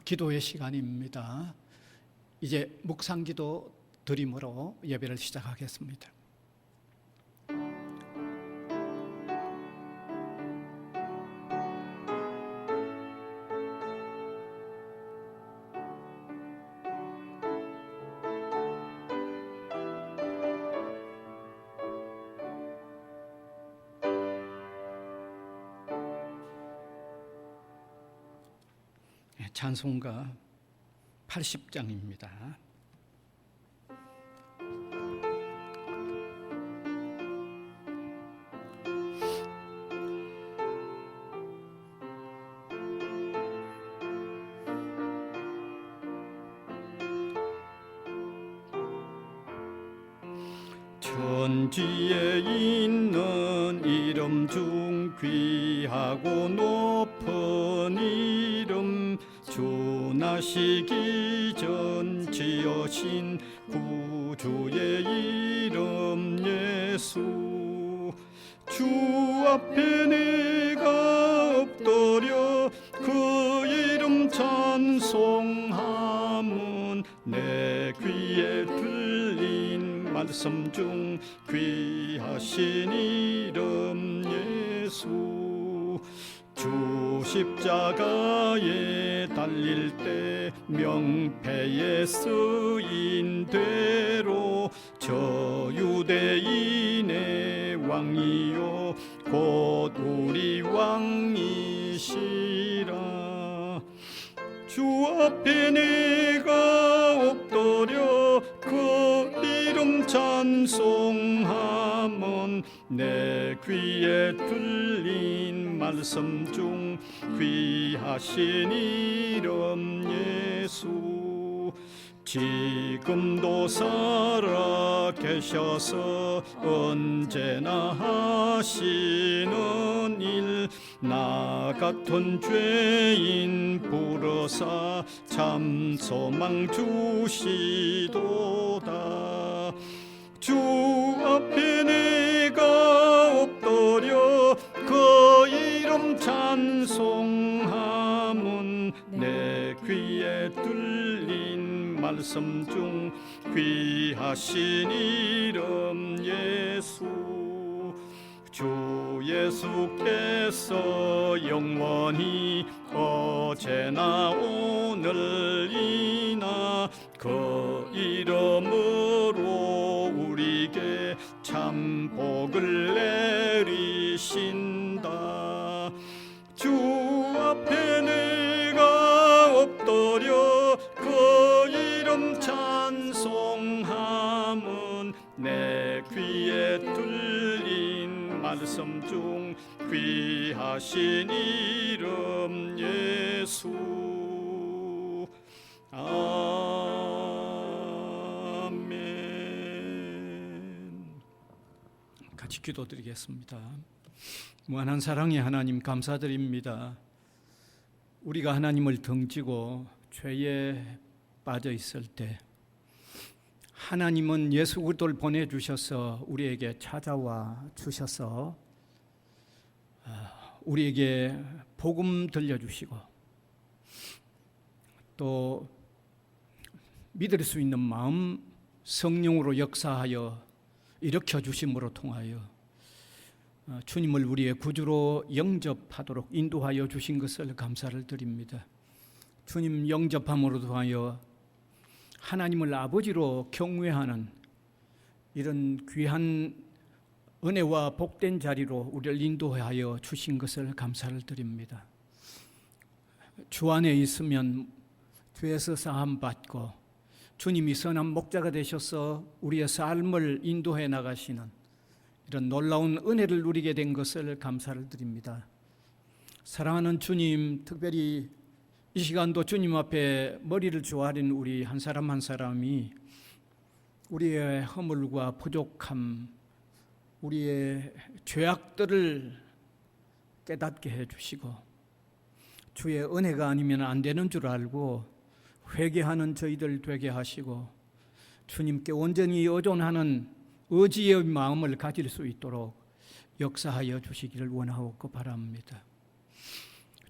기도의 시간입니다. 이제 묵상기도 드림으로 예배를 시작하겠습니다. 찬송가 80장입니다. 천지에 있는 이름 중 귀하고 높은 이름, 주 나시기 전 지으신 구주의 이름 예수. 주 앞에 내가 엎드려 그 이름 찬송함은 내 귀에 들린 말씀 중 귀하신 이름 예수. 주 십자가에 달릴 때 명패에 쓰인 대로 저 유대인의 왕이요 곧 우리 왕이시라. 주 앞에 내가 엎드려 그 이름 찬송함은 내 귀에 들린 말씀 중 귀하신 이름 예수. 지금도 살아 계셔서 언제나 하시는 일, 나 같은 죄인 부르사 참 소망 주시도다. 주 앞에 내가 엎드려 그 이름 찬송함은 내 귀에 들린 말씀 중 귀하신 이름 예수. 주 예수께서 영원히 어제나 오늘이나 그 이름으로 우리에게 참 복을 내리신다. 주 앞에 내가 엎드려 그 이름 찬송함은 내 귀에 들린 말씀 중 귀하신 이름 예수. 아멘. 같이 기도드리겠습니다. 무한한 사랑의 하나님, 감사드립니다. 우리가 하나님을 등지고 죄에 빠져 있을 때 하나님은 예수 그리스도를 보내주셔서 우리에게 찾아와 주셔서 우리에게 복음 들려주시고 또 믿을 수 있는 마음 성령으로 역사하여 일으켜 주심으로 통하여 주님을 우리의 구주로 영접하도록 인도하여 주신 것을 감사를 드립니다. 주님 영접함으로 통하여 하나님을 아버지로 경외하는 이런 귀한 은혜와 복된 자리로 우리를 인도하여 주신 것을 감사를 드립니다. 주 안에 있으면 죄에서 사함 받고 주님이 선한 목자가 되셔서 우리의 삶을 인도해 나가시는 이런 놀라운 은혜를 누리게 된 것을 감사를 드립니다. 사랑하는 주님, 특별히 이 시간도 주님 앞에 머리를 조아린 우리 한 사람 한 사람이 우리의 허물과 부족함, 우리의 죄악들을 깨닫게 해주시고 주의 은혜가 아니면 안 되는 줄 알고 회개하는 저희들 되게 하시고 주님께 온전히 의존하는 의지의 마음을 가질 수 있도록 역사하여 주시기를 원하옵고 바랍니다.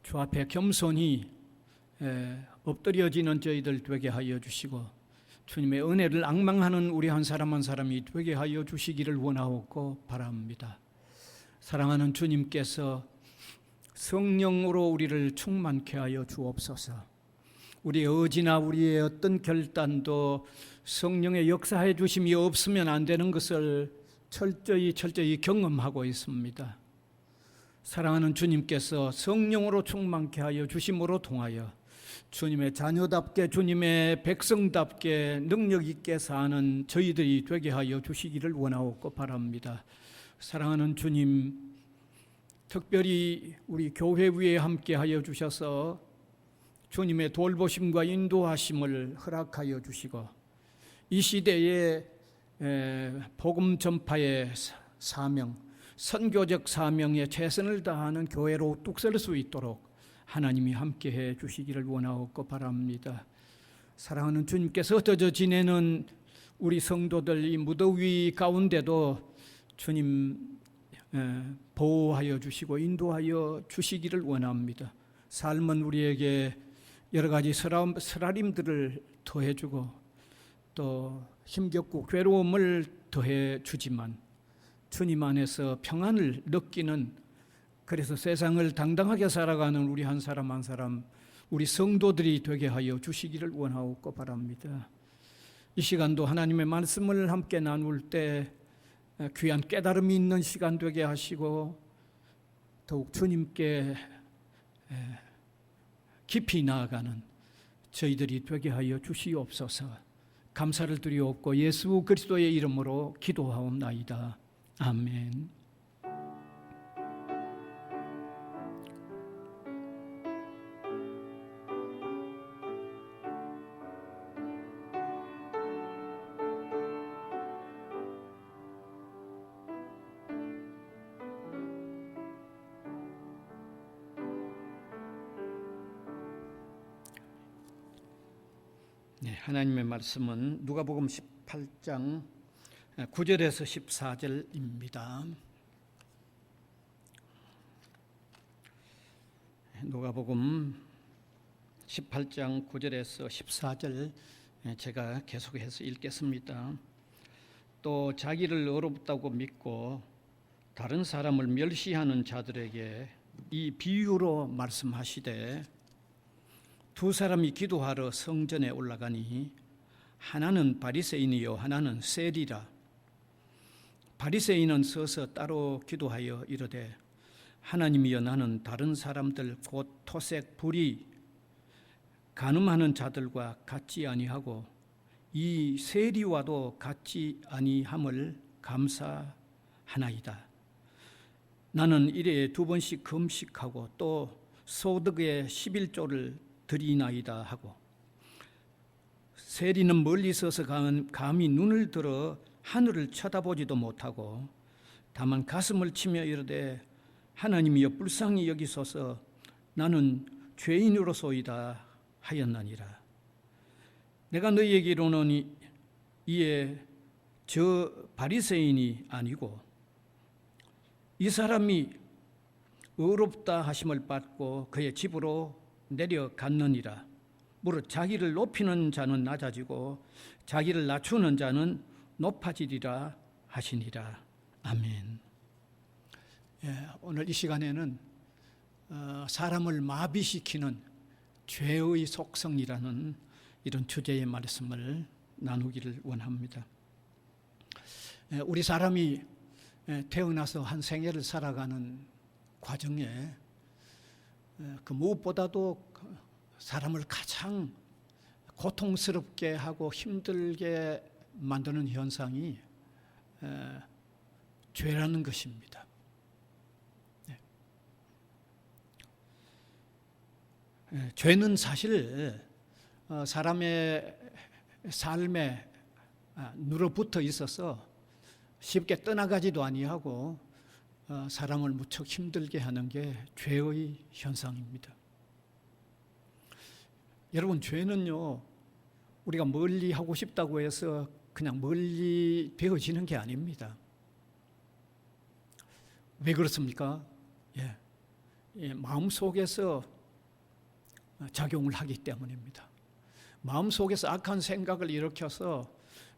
주 앞에 겸손히 엎드려지는 저희들 되게 하여 주시고 주님의 은혜를 앙망하는 우리 한 사람 한 사람이 되게 하여 주시기를 원하옵고 바랍니다. 사랑하는 주님께서 성령으로 우리를 충만케 하여 주옵소서. 우리의 의지나 우리의 어떤 결단도 성령의 역사해 주심이 없으면 안 되는 것을 철저히 경험하고 있습니다. 사랑하는 주님께서 성령으로 충만케 하여 주심으로 통하여 주님의 자녀답게 주님의 백성답게 능력 있게 사는 저희들이 되게 하여 주시기를 원하옵고 바랍니다. 사랑하는 주님, 특별히 우리 교회 위에 함께 하여 주셔서 주님의 돌보심과 인도하심을 허락하여 주시고 이 시대에 복음 전파의 사명, 선교적 사명에 최선을 다하는 교회로 뚝 설 수 있도록 하나님이 함께해 주시기를 원하옵고 바랍니다. 사랑하는 주님께서 흩어져 지내는 우리 성도들 이 무더위 가운데도 주님 보호하여 주시고 인도하여 주시기를 원합니다. 삶은 우리에게 여러 가지 쓰라림들을 더해주고 또 힘겹고 괴로움을 더해주지만 주님 안에서 평안을 느끼는, 그래서 세상을 당당하게 살아가는 우리 한 사람 한 사람, 우리 성도들이 되게 하여 주시기를 원하옵고 바랍니다. 이 시간도 하나님의 말씀을 함께 나눌 때 귀한 깨달음이 있는 시간 되게 하시고 더욱 주님께 깊이 나아가는 저희들이 되게 하여 주시옵소서. 감사를 드리옵고 예수 그리스도의 이름으로 기도하옵나이다. 아멘. 네, 하나님의 말씀은 누가복음 18장 9절에서 14절입니다. 누가복음 18장 9절에서 14절 제가 계속해서 읽겠습니다. 또 자기를 의롭다고 믿고 다른 사람을 멸시하는 자들에게 이 비유로 말씀하시되 두 사람이 기도하러 성전에 올라가니 하나는 바리새인이요 하나는 세리라. 바리새인은 서서 따로 기도하여 이르되 하나님이여 나는 다른 사람들 곧 토색 불의 간음하는 자들과 같지 아니하고 이 세리와도 같지 아니함을 감사하나이다. 나는 일에 2번씩 금식하고 또 소득의 11조를 드리나이다 하고 세리는 멀리 서서 감히 눈을 들어 하늘을 쳐다보지도 못하고 다만 가슴을 치며 이르되 하나님이여 불쌍히 여기소서 나는 죄인으로소이다 하였나니라. 내가 너희에게 이르노니 이에 저 바리새인이 아니고 이 사람이 의롭다 하심을 받고 그의 집으로 내려갔느니라. 무릇 자기를 높이는 자는 낮아지고 자기를 낮추는 자는 높아지리라 하시니라. 아멘. 오늘 이 시간에는 사람을 마비시키는 죄의 속성이라는 이런 주제의 말씀을 나누기를 원합니다. 우리 사람이 태어나서 한 생애를 살아가는 과정에 그 무엇보다도 사람을 가장 고통스럽게 하고 힘들게 만드는 현상이 죄라는 것입니다. 죄는 사실 사람의 삶에 눌어붙어 있어서 쉽게 떠나가지도 아니하고 사람을 무척 힘들게 하는 게 죄의 현상입니다. 여러분, 죄는요 우리가 멀리 하고 싶다고 해서 그냥 멀리 되어지는 게 아닙니다. 왜 그렇습니까? 마음속에서 작용을 하기 때문입니다. 마음속에서 악한 생각을 일으켜서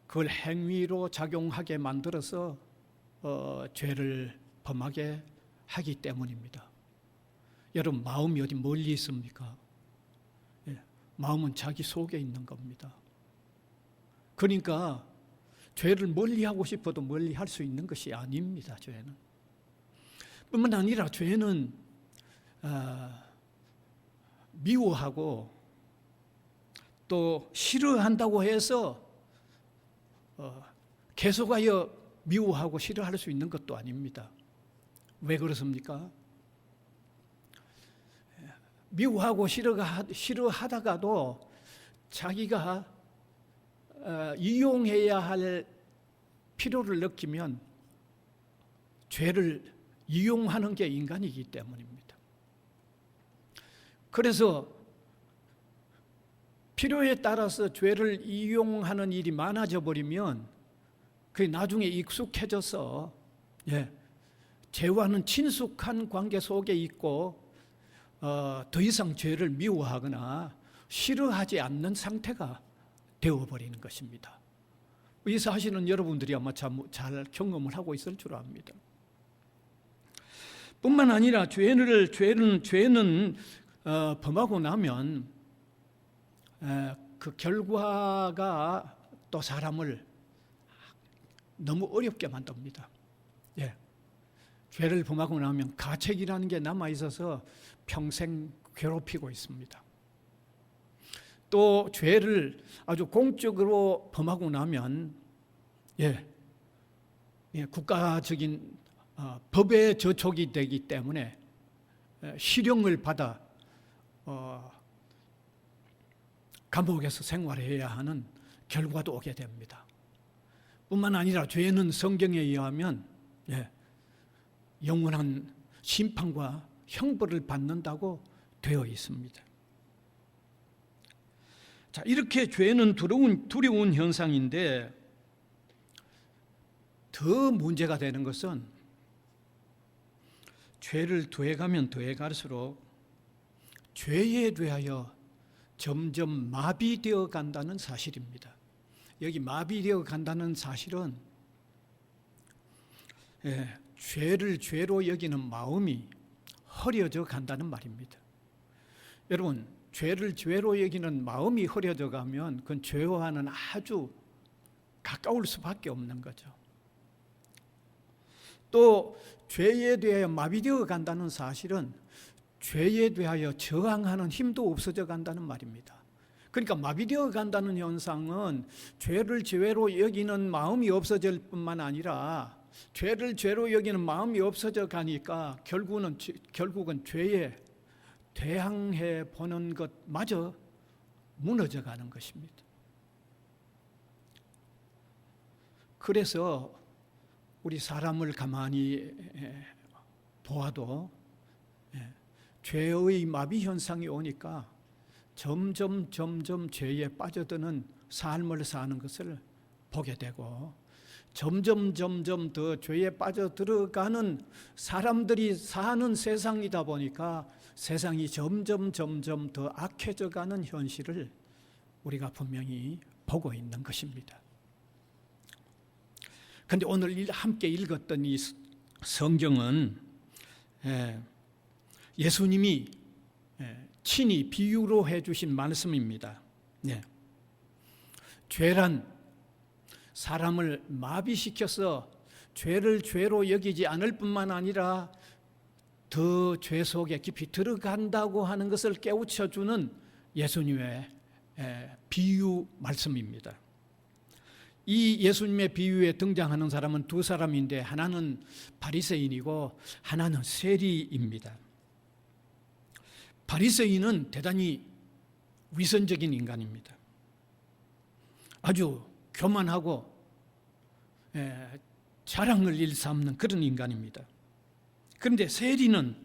그걸 행위로 작용하게 만들어서 죄를 범하게 하기 때문입니다. 여러분, 마음이 어디 멀리 있습니까? 마음은 자기 속에 있는 겁니다. 그러니까 죄를 멀리하고 싶어도 멀리할 수 있는 것이 아닙니다. 죄는. 뿐만 아니라 죄는 미워하고 또 싫어한다고 해서 계속하여 미워하고 싫어할 수 있는 것도 아닙니다. 왜 그렇습니까? 미워하고 싫어하다가도 자기가 이용해야 할 필요를 느끼면 죄를 이용하는 게 인간이기 때문입니다. 그래서 필요에 따라서 죄를 이용하는 일이 많아져 버리면 그게 나중에 익숙해져서 죄와는 친숙한 관계 속에 있고 더 이상 죄를 미워하거나 싫어하지 않는 상태가 되어버리는 것입니다. 이 사실은 여러분들이 아마 잘 경험을 하고 있을 줄 압니다. 뿐만 아니라 죄는 범하고 나면 그 결과가 또 사람을 너무 어렵게 만듭니다. 죄를 범하고 나면 가책이라는 게 남아 있어서 평생 괴롭히고 있습니다. 또 죄를 아주 공적으로 범하고 나면 국가적인 법에 저촉이 되기 때문에 실형을 받아 감옥에서 생활해야 하는 결과도 오게 됩니다. 뿐만 아니라 죄는 성경에 의하면 영원한 심판과 형벌을 받는다고 되어 있습니다. 자, 이렇게 죄는 두려운 현상인데 더 문제가 되는 것은 죄를 더해가면 더해갈수록 죄에 대하여 점점 마비되어 간다는 사실입니다. 여기 마비되어 간다는 사실은 죄를 죄로 여기는 마음이 흐려져 간다는 말입니다. 여러분, 죄를 죄로 여기는 마음이 흐려져 가면 그건 죄와는 아주 가까울 수밖에 없는 거죠. 또 죄에 대하여 마비되어 간다는 사실은 죄에 대하여 저항하는 힘도 없어져 간다는 말입니다. 그러니까 마비되어 간다는 현상은 죄를 죄로 여기는 마음이 없어질 뿐만 아니라 죄를 죄로 여기는 마음이 없어져 가니까 결국은 죄에 대항해 보는 것마저 무너져 가는 것입니다. 그래서 우리 사람을 가만히 보아도 죄의 마비 현상이 오니까 점점 죄에 빠져드는 삶을 사는 것을 보게 되고 점점 더 죄에 빠져들어가는 사람들이 사는 세상이다 보니까 세상이 점점 더 악해져 가는 현실을 우리가 분명히 보고 있는 것입니다. 그런데 오늘 함께 읽었던 이 성경은 예수님이 친히 비유로 해주신 말씀입니다. 죄란 사람을 마비시켜서 죄를 죄로 여기지 않을 뿐만 아니라 더 죄 속에 깊이 들어간다고 하는 것을 깨우쳐주는 예수님의 비유 말씀입니다. 이 예수님의 비유에 등장하는 사람은 두 사람인데 하나는 바리새인이고 하나는 세리입니다. 바리새인은 대단히 위선적인 인간입니다. 아주 교만하고 자랑을 일삼는 그런 인간입니다. 그런데 세리는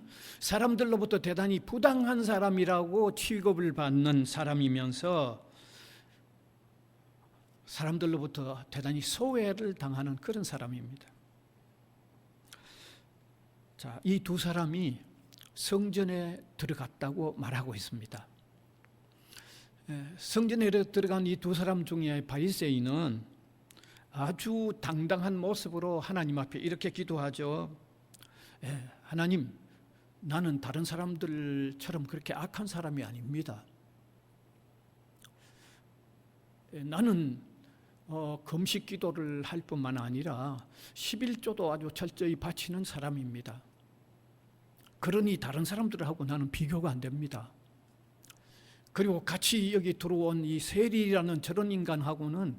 사람들로부터 대단히 부당한 사람이라고 취급을 받는 사람이면서 사람들로부터 대단히 소외를 당하는 그런 사람입니다. 자, 이 두 사람이 성전에 들어갔다고 말하고 있습니다. 성전에 들어간 이 두 사람 중에 바리새인은 아주 당당한 모습으로 하나님 앞에 이렇게 기도하죠. 하나님, 나는 다른 사람들처럼 그렇게 악한 사람이 아닙니다. 나는 금식 기도를 할 뿐만 아니라 11조도 아주 철저히 바치는 사람입니다. 그러니 다른 사람들하고 나는 비교가 안 됩니다. 그리고 같이 여기 들어온 이 세리라는 저런 인간하고는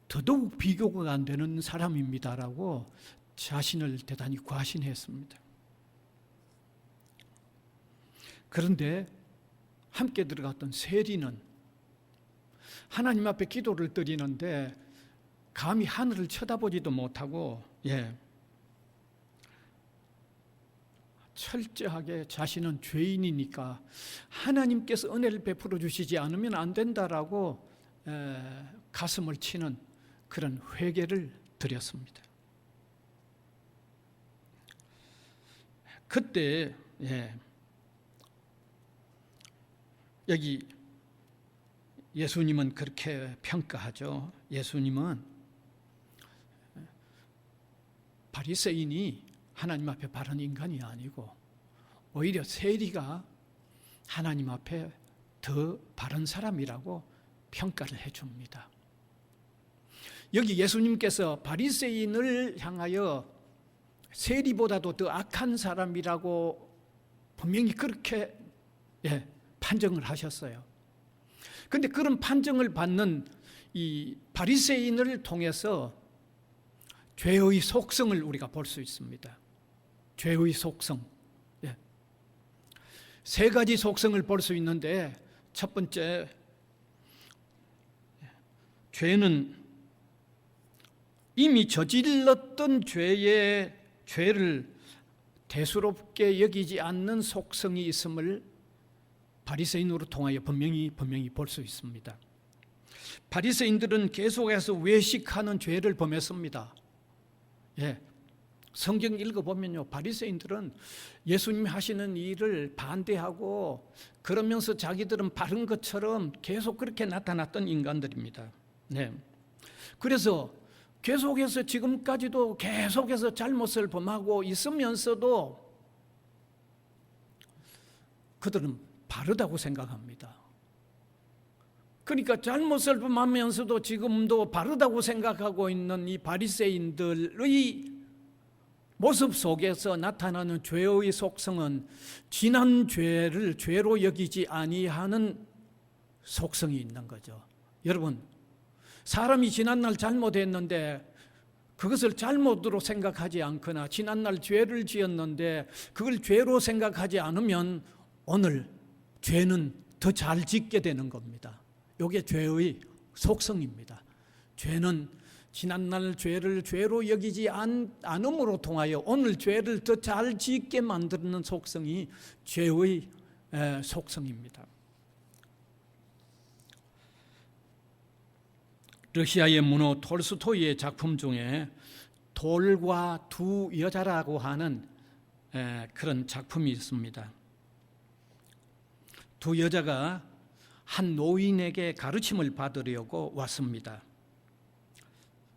더더욱 비교가 안 되는 사람입니다라고 자신을 대단히 과신했습니다. 그런데 함께 들어갔던 세리는 하나님 앞에 기도를 드리는데 감히 하늘을 쳐다보지도 못하고 철저하게 자신은 죄인이니까 하나님께서 은혜를 베풀어 주시지 않으면 안 된다라고 가슴을 치는 그런 회개를 드렸습니다. 그때 여기 예수님은 그렇게 평가하죠. 예수님은 바리새인이 하나님 앞에 바른 인간이 아니고 오히려 세리가 하나님 앞에 더 바른 사람이라고 평가를 해줍니다. 여기 예수님께서 바리새인을 향하여 세리보다도 더 악한 사람이라고 분명히 그렇게 판정을 하셨어요. 그런데 그런 판정을 받는 이 바리새인을 통해서 죄의 속성을 우리가 볼 수 있습니다. 죄의 속성. 세 가지 속성을 볼 수 있는데 첫 번째, 죄는 이미 저질렀던 죄를 대수롭게 여기지 않는 속성이 있음을 바리새인으로 통하여 분명히 볼 수 있습니다. 바리새인들은 계속해서 외식하는 죄를 범했습니다. 성경 읽어보면요, 바리새인들은 예수님이 하시는 일을 반대하고 그러면서 자기들은 바른 것처럼 계속 그렇게 나타났던 인간들입니다. 그래서 계속해서 지금까지도 계속해서 잘못을 범하고 있으면서도 그들은 바르다고 생각합니다. 그러니까 잘못을 범하면서도 지금도 바르다고 생각하고 있는 이 바리새인들의 모습 속에서 나타나는 죄의 속성은 지난 죄를 죄로 여기지 아니하는 속성이 있는 거죠. 여러분, 사람이 지난날 잘못했는데 그것을 잘못으로 생각하지 않거나 지난날 죄를 지었는데 그걸 죄로 생각하지 않으면 오늘 죄는 더 잘 짓게 되는 겁니다. 이게 죄의 속성입니다. 죄는 지난날 죄를 죄로 여기지 않음으로 통하여 오늘 죄를 더 잘 짓게 만드는 속성이 죄의 속성입니다. 러시아의 문호 톨스토이의 작품 중에 돌과 두 여자라고 하는 그런 작품이 있습니다. 두 여자가 한 노인에게 가르침을 받으려고 왔습니다.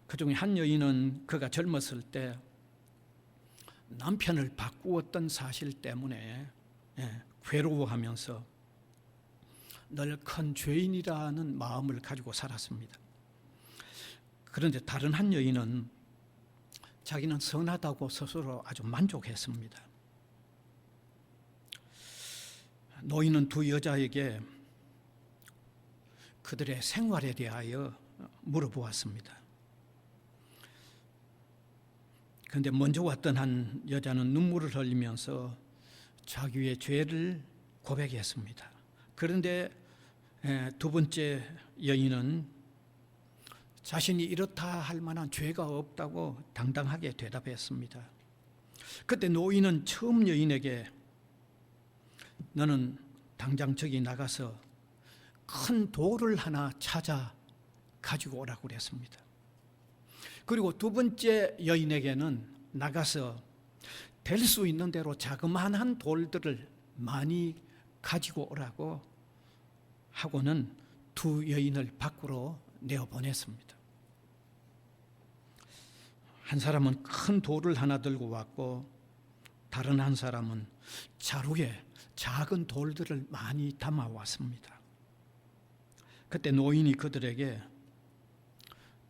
그 중에 한 여인은 그가 젊었을 때 남편을 바꾸었던 사실 때문에 괴로워하면서 늘 큰 죄인이라는 마음을 가지고 살았습니다. 그런데 다른 한 여인은 자기는 선하다고 스스로 아주 만족했습니다. 노인은 두 여자에게 그들의 생활에 대하여 물어보았습니다. 그런데 먼저 왔던 한 여자는 눈물을 흘리면서 자기의 죄를 고백했습니다. 그런데 두 번째 여인은 자신이 이렇다 할 만한 죄가 없다고 당당하게 대답했습니다. 그때 노인은 처음 여인에게 너는 당장 저기 나가서 큰 돌을 하나 찾아 가지고 오라고 그랬습니다. 그리고 두 번째 여인에게는 나가서 될 수 있는 대로 자그마한 돌들을 많이 가지고 오라고 하고는 두 여인을 밖으로 내어보냈습니다. 한 사람은 큰 돌을 하나 들고 왔고 다른 한 사람은 자루에 작은 돌들을 많이 담아왔습니다. 그때 노인이 그들에게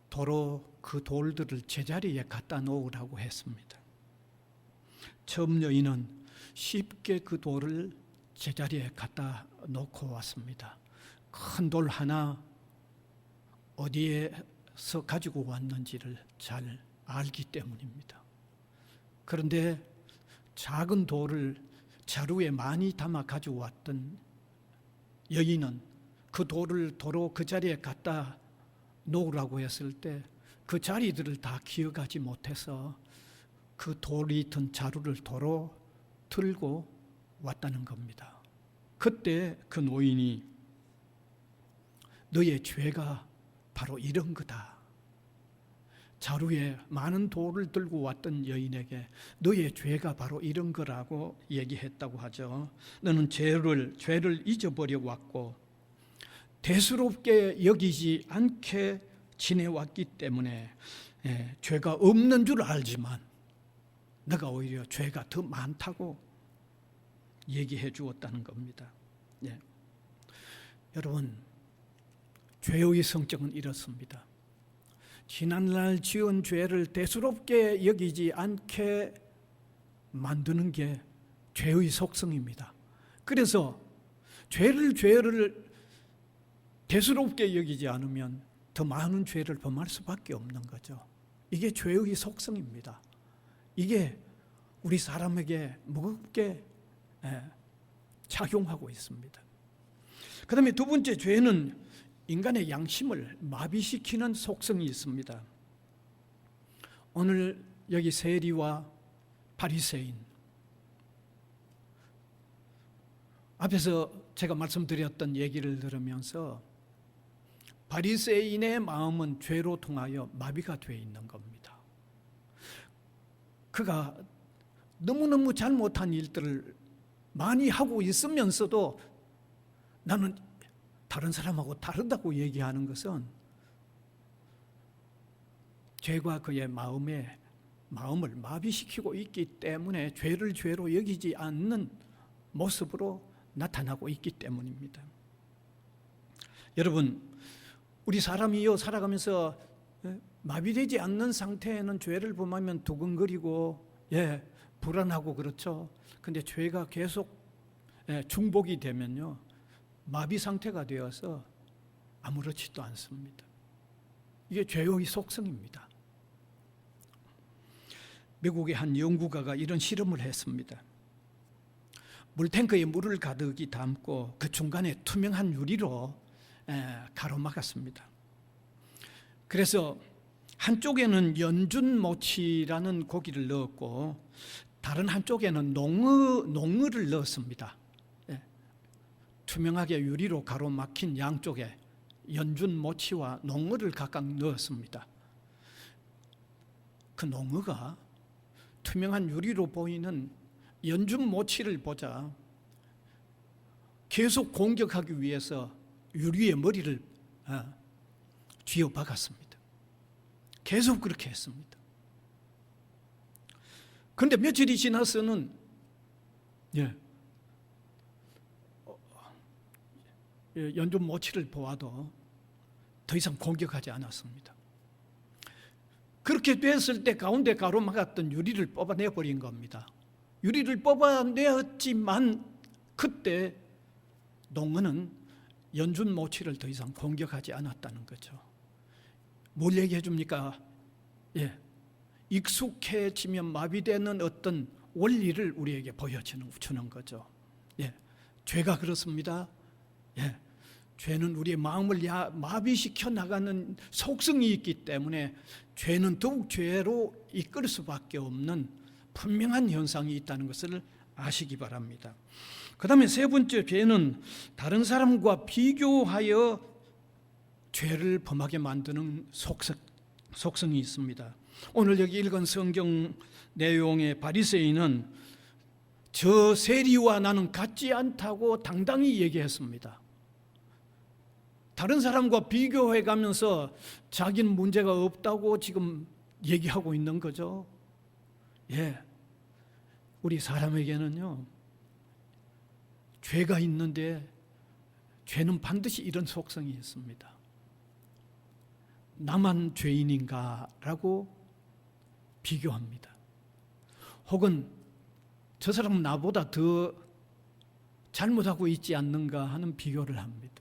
도로 그 돌들을 제자리에 갖다 놓으라고 했습니다. 처음 여인은 쉽게 그 돌을 제자리에 갖다 놓고 왔습니다. 큰 돌 하나 어디에서 가지고 왔는지를 잘 알기 때문입니다. 그런데 작은 돌을 자루에 많이 담아 가지고 왔던 여인은 그 돌을 도로 그 자리에 갖다 놓으라고 했을 때 그 자리들을 다 기억하지 못해서 그 돌이 든 자루를 도로 들고 왔다는 겁니다. 그때 그 노인이 너의 죄가 바로 이런 거다. 자루에 많은 돌을 들고 왔던 여인에게 너의 죄가 바로 이런 거라고 얘기했다고 하죠. 너는 죄를 잊어버려 왔고 대수롭게 여기지 않게 지내왔기 때문에 죄가 없는 줄 알지만 너가 오히려 죄가 더 많다고 얘기해 주었다는 겁니다. 여러분, 죄의 성격은 이렇습니다. 지난날 지은 죄를 대수롭게 여기지 않게 만드는 게 죄의 속성입니다. 그래서 죄를 대수롭게 여기지 않으면 더 많은 죄를 범할 수밖에 없는 거죠. 이게 죄의 속성입니다. 이게 우리 사람에게 무겁게 작용하고 있습니다. 그 다음에 두 번째, 죄는 인간의 양심을 마비시키는 속성이 있습니다. 오늘 여기 세리와 바리새인, 앞에서 제가 말씀드렸던 얘기를 들으면서 바리새인의 마음은 죄로 통하여 마비가 되어 있는 겁니다. 그가 너무너무 잘못한 일들을 많이 하고 있으면서도 나는 다른 사람하고 다르다고 얘기하는 것은 죄가 그의 마음을 마비시키고 있기 때문에 죄를 죄로 여기지 않는 모습으로 나타나고 있기 때문입니다. 여러분, 우리 사람이요 살아가면서 마비되지 않는 상태에는 죄를 범하면 두근거리고 불안하고 그렇죠. 근데 죄가 계속 중복이 되면요 마비 상태가 되어서 아무렇지도 않습니다. 이게 죄의 속성입니다. 미국의 한 연구가가 이런 실험을 했습니다. 물탱크에 물을 가득히 담고 그 중간에 투명한 유리로 가로막았습니다. 그래서 한쪽에는 연준모치라는 고기를 넣었고 다른 한쪽에는 농어를 넣었습니다. 투명하게 유리로 가로막힌 양쪽에 연준모치와 농어를 각각 넣었습니다. 그 농어가 투명한 유리로 보이는 연준모치를 보자 계속 공격하기 위해서 유리의 머리를 쥐어 박았습니다. 계속 그렇게 했습니다. 그런데 며칠이 지나서는 연준 모치를 보아도 더 이상 공격하지 않았습니다. 그렇게 됐을 때 가운데 가로막았던 유리를 뽑아내버린 겁니다. 유리를 뽑아내었지만 그때 농어는 연준 모치를 더 이상 공격하지 않았다는 거죠. 뭘 얘기해 줍니까? 익숙해지면 마비되는 어떤 원리를 우리에게 보여주는 거죠. 죄가 그렇습니다. 죄는 우리의 마음을 마비시켜 나가는 속성이 있기 때문에 죄는 더욱 죄로 이끌 수밖에 없는 분명한 현상이 있다는 것을 아시기 바랍니다. 그 다음에 세 번째, 죄는 다른 사람과 비교하여 죄를 범하게 만드는 속성이 있습니다. 오늘 여기 읽은 성경 내용의 바리새인은 저 세리와 나는 같지 않다고 당당히 얘기했습니다. 다른 사람과 비교해 가면서 자기는 문제가 없다고 지금 얘기하고 있는 거죠. 예. 우리 사람에게는요, 죄가 있는데 죄는 반드시 이런 속성이 있습니다. 나만 죄인인가라고 비교합니다. 혹은 저 사람은 나보다 더 잘못하고 있지 않는가 하는 비교를 합니다.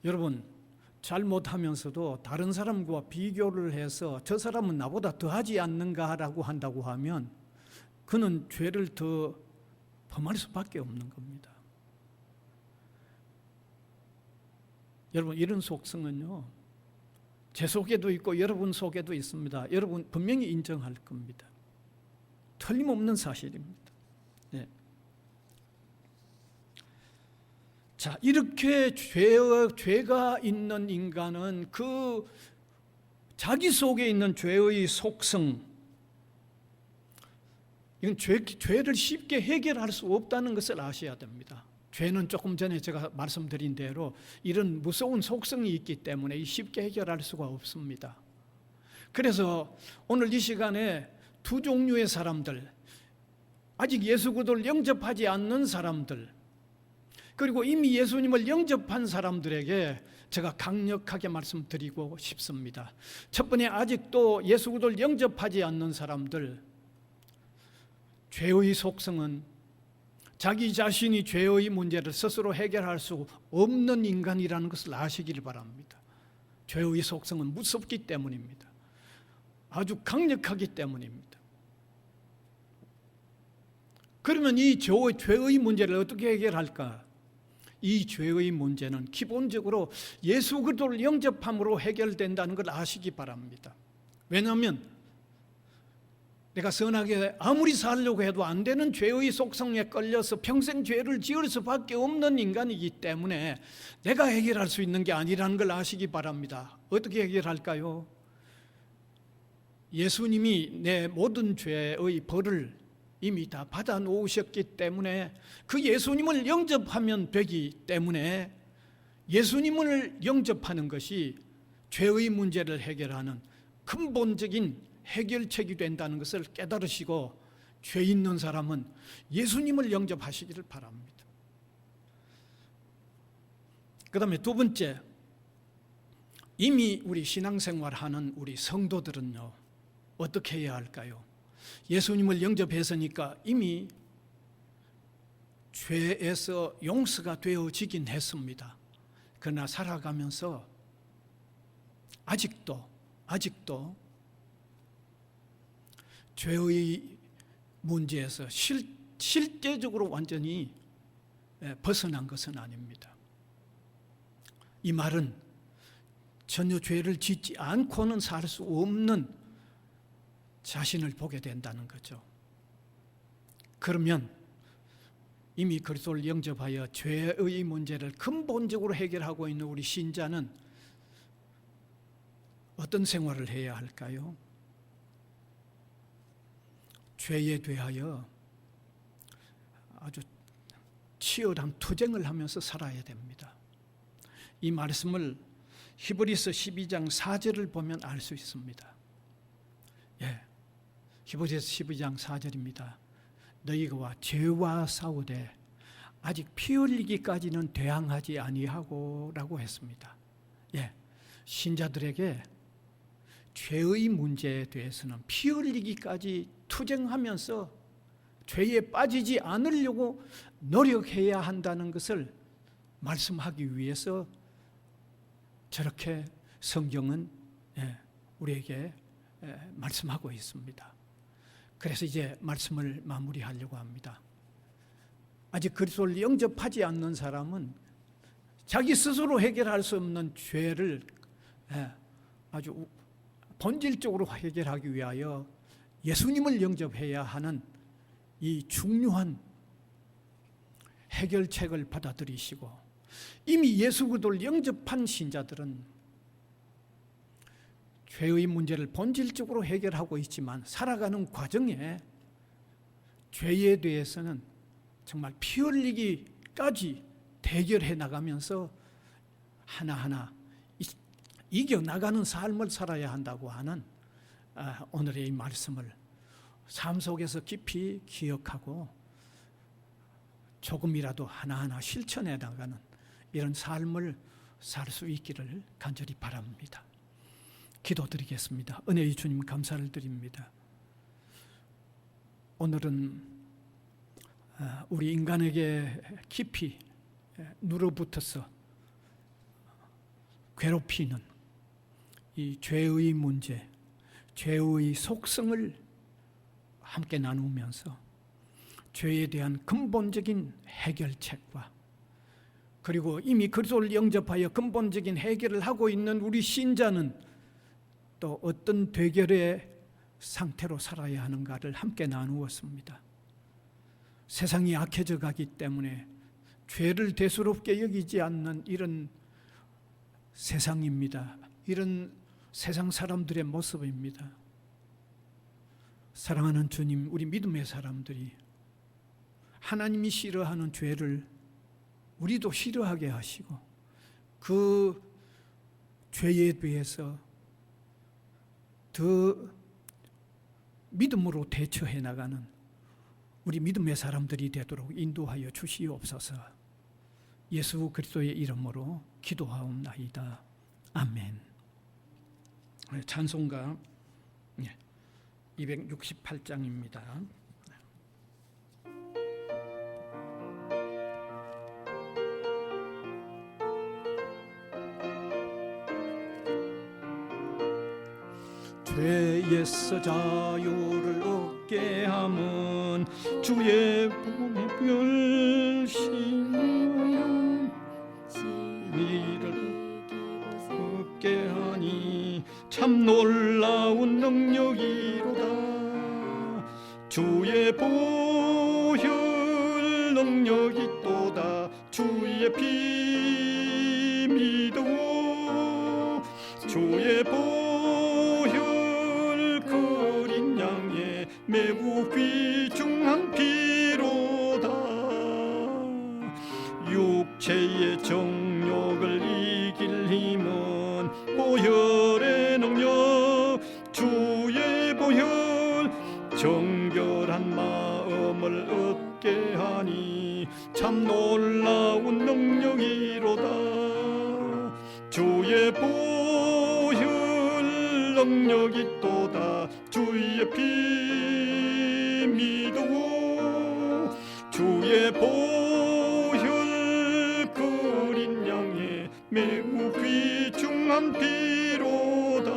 여러분, 잘못하면서도 다른 사람과 비교를 해서 저 사람은 나보다 더하지 않는가라고 한다고 하면 그는 죄를 더 범할 수밖에 없는 겁니다. 여러분, 이런 속성은요, 제 속에도 있고 여러분 속에도 있습니다. 여러분 분명히 인정할 겁니다. 틀림없는 사실입니다. 네. 자, 이렇게 죄가 있는 인간은 그 자기 속에 있는 죄의 속성, 이건 죄를 쉽게 해결할 수 없다는 것을 아셔야 됩니다. 죄는 조금 전에 제가 말씀드린 대로 이런 무서운 속성이 있기 때문에 쉽게 해결할 수가 없습니다. 그래서 오늘 이 시간에 두 종류의 사람들, 아직 예수 그리스도를 영접하지 않는 사람들, 그리고 이미 예수님을 영접한 사람들에게 제가 강력하게 말씀드리고 싶습니다. 첫 번째, 아직도 예수 그리스도를 영접하지 않는 사람들, 죄의 속성은 자기 자신이 죄의 문제를 스스로 해결할 수 없는 인간이라는 것을 아시길 바랍니다. 죄의 속성은 무섭기 때문입니다. 아주 강력하기 때문입니다. 그러면 이 죄의 문제를 어떻게 해결할까? 이 죄의 문제는 기본적으로 예수 그리스도를 영접함으로 해결된다는 걸 아시기 바랍니다. 왜냐하면 내가 선하게 아무리 살려고 해도 안 되는 죄의 속성에 끌려서 평생 죄를 지을 수밖에 없는 인간이기 때문에 내가 해결할 수 있는 게 아니라는 걸 아시기 바랍니다. 어떻게 해결할까요? 예수님이 내 모든 죄의 벌을 이미 다 받아 놓으셨기 때문에 그 예수님을 영접하면 되기 때문에 예수님을 영접하는 것이 죄의 문제를 해결하는 근본적인 해결책이 된다는 것을 깨달으시고 죄 있는 사람은 예수님을 영접하시기를 바랍니다. 그 다음에 두 번째, 이미 우리 신앙생활하는 우리 성도들은요, 어떻게 해야 할까요? 예수님을 영접했으니까 이미 죄에서 용서가 되어지긴 했습니다. 그러나 살아가면서 아직도 죄의 문제에서 실제적으로 완전히 벗어난 것은 아닙니다. 이 말은 전혀 죄를 짓지 않고는 살 수 없는 자신을 보게 된다는 거죠. 그러면 이미 그리스도를 영접하여 죄의 문제를 근본적으로 해결하고 있는 우리 신자는 어떤 생활을 해야 할까요? 죄에 대하여 아주 치열한 투쟁을 하면서 살아야 됩니다. 이 말씀을 히브리서 12장 4절을 보면 알 수 있습니다. 예, 히브리서 12장 4절입니다. 너희가 죄와 싸우되 아직 피 흘리기까지는 대항하지 아니하고 라고 했습니다. 예, 신자들에게 죄의 문제에 대해서는 피 흘리기까지 투쟁하면서 죄에 빠지지 않으려고 노력해야 한다는 것을 말씀하기 위해서 저렇게 성경은 우리에게 말씀하고 있습니다. 그래서 이제 말씀을 마무리하려고 합니다. 아직 그리스도를 영접하지 않는 사람은 자기 스스로 해결할 수 없는 죄를 아주 본질적으로 해결하기 위하여 예수님을 영접해야 하는 이 중요한 해결책을 받아들이시고, 이미 예수 그리스도를 영접한 신자들은 죄의 문제를 본질적으로 해결하고 있지만 살아가는 과정에 죄에 대해서는 정말 피 흘리기까지 대결해 나가면서 하나하나 이겨나가는 삶을 살아야 한다고 하는 오늘의 이 말씀을 삶 속에서 깊이 기억하고 조금이라도 하나하나 실천해 나가는 이런 삶을 살 수 있기를 간절히 바랍니다. 기도드리겠습니다. 은혜의 주님 감사를 드립니다. 오늘은 우리 인간에게 깊이 눌어붙어서 괴롭히는 이 죄의 문제, 죄의 속성을 함께 나누면서 죄에 대한 근본적인 해결책과 그리고 이미 그리스도를 영접하여 근본적인 해결을 하고 있는 우리 신자는 또 어떤 대결의 상태로 살아야 하는가를 함께 나누었습니다. 세상이 악해져 가기 때문에 죄를 대수롭게 여기지 않는 이런 세상입니다. 이런 세상 사람들의 모습입니다. 사랑하는 주님, 우리 믿음의 사람들이 하나님이 싫어하는 죄를 우리도 싫어하게 하시고 그 죄에 대해서 더 믿음으로 대처해 나가는 우리 믿음의 사람들이 되도록 인도하여 주시옵소서. 예수 그리스도의 이름으로 기도하옵나이다. 아멘. 찬송가 268장입니다. 죄에서 자유를 얻게 함은 주의 복음의 별신 미를 얻게 하니 참 놀라운 능력이로다. 주의 보혈 능력이 또다. 주의 피 믿어 주의 매우 귀중한 피로다. 육체의 정욕을 이길 힘은 보혈의 능력. 주의 보혈 정결한 마음을 얻게 하니 참 놀라운 능력이로다. 주의 보혈 능력이 또다. 주의 피 믿어 주의 보혈 그린 양의 매우 귀중한 피로다.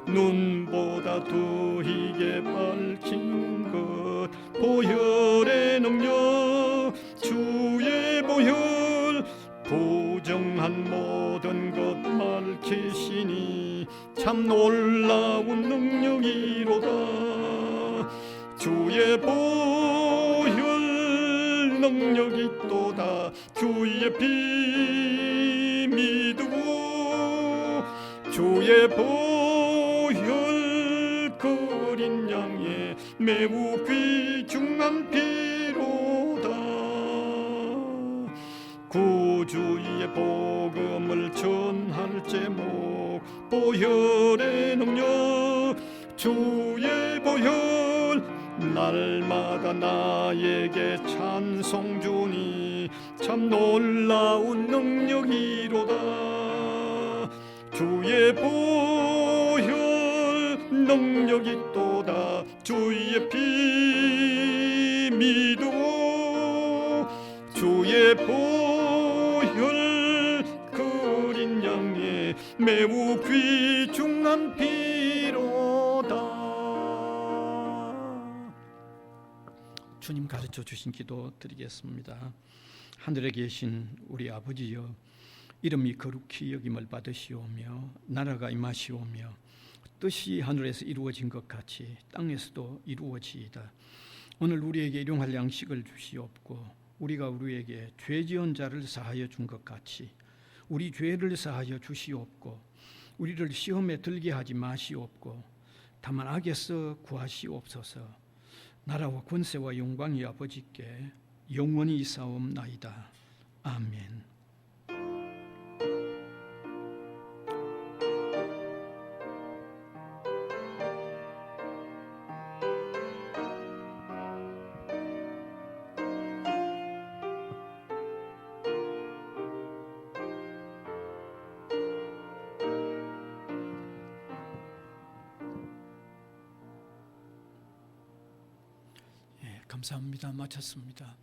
눈보다 더 희게 밝힌 것 보혈의 능력. 주의 보혈 부정한 모든 것 밝히시니 참 놀라운 능력이로다. 주의 보혈 능력이 또다. 주의 피 믿고 주의 보혈 그린 양의 매우 귀중한 피로다. 구주의 복음을 전할 제목 보혈의 능력. 주의 보혈 날마다 나에게 찬송 주니 참 놀라운 능력이로다. 주의 보혈 능력이 또다. 주의 피 믿어 주의 보혈 그린 양의 매우 귀중한 피로다. 주님 가르쳐 주신 기도 드리겠습니다. 하늘에 계신 우리 아버지여, 이름이 거룩히 여김을 받으시오며 나라가 임하시오며 뜻이 하늘에서 이루어진 것 같이 땅에서도 이루어지이다. 오늘 우리에게 일용할 양식을 주시옵고 우리가 우리에게 죄 지은 자를 사하여 준 것 같이 우리 죄를 사하여 주시옵고 우리를 시험에 들게 하지 마시옵고 다만 악에서 구하시옵소서. 나라와 권세와 영광이 아버지께 영원히 있사옵나이다. 아멘. 감사합니다. 마쳤습니다.